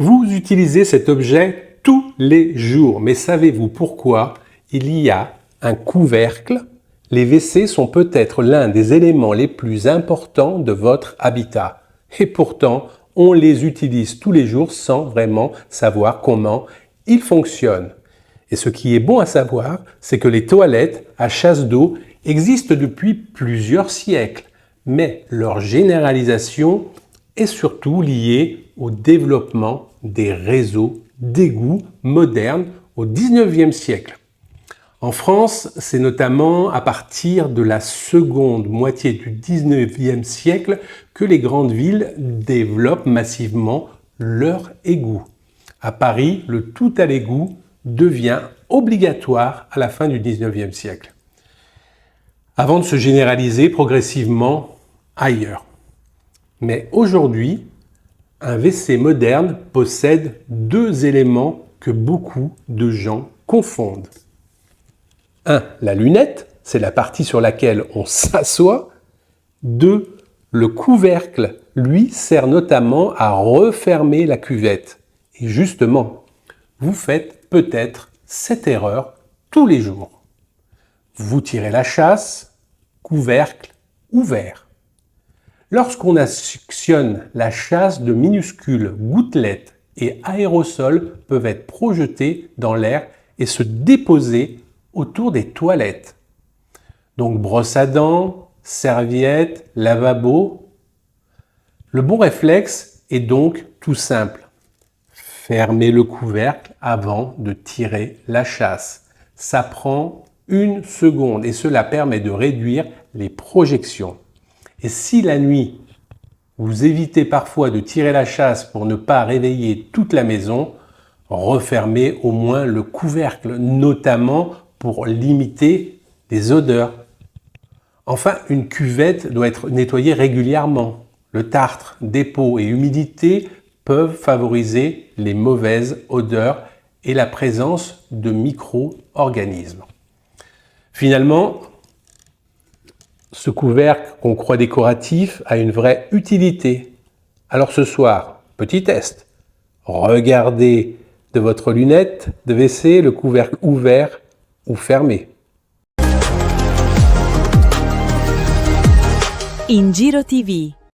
Vous utilisez cet objet tous les jours, mais savez-vous pourquoi il y a un couvercle? Les WC sont peut-être l'un des éléments les plus importants de votre habitat. Et pourtant, on les utilise tous les jours sans vraiment savoir comment ils fonctionnent. Et ce qui est bon à savoir, c'est que les toilettes à chasse d'eau existent depuis plusieurs siècles, mais leur généralisation est surtout liée au développement des réseaux d'égouts modernes au XIXe siècle. En France, c'est notamment à partir de la seconde moitié du XIXe siècle que les grandes villes développent massivement leurs égouts. À Paris, le tout à l'égout devient obligatoire à la fin du XIXe siècle, avant de se généraliser progressivement ailleurs. Mais aujourd'hui, un WC moderne possède deux éléments que beaucoup de gens confondent. 1. La lunette, c'est la partie sur laquelle on s'assoit. 2. Le couvercle, lui, sert notamment à refermer la cuvette. Et justement, vous faites peut-être cette erreur tous les jours. Vous tirez la chasse, couvercle ouvert. Lorsqu'on actionne la chasse, de minuscules gouttelettes et aérosols peuvent être projetés dans l'air et se déposer autour des toilettes. Donc brosse à dents, serviette, lavabo. Le bon réflexe est donc tout simple. Fermez le couvercle avant de tirer la chasse. Ça prend 1 seconde et cela permet de réduire les projections. Et si la nuit, vous évitez parfois de tirer la chasse pour ne pas réveiller toute la maison, refermez au moins le couvercle, notamment pour limiter les odeurs. Enfin, une cuvette doit être nettoyée régulièrement. Le tartre, dépôt et humidité peuvent favoriser les mauvaises odeurs et la présence de micro-organismes. Finalement, ce couvercle qu'on croit décoratif a une vraie utilité. Alors ce soir, petit test. Regardez de votre lunette de WC le couvercle ouvert ou fermé. In Giro TV.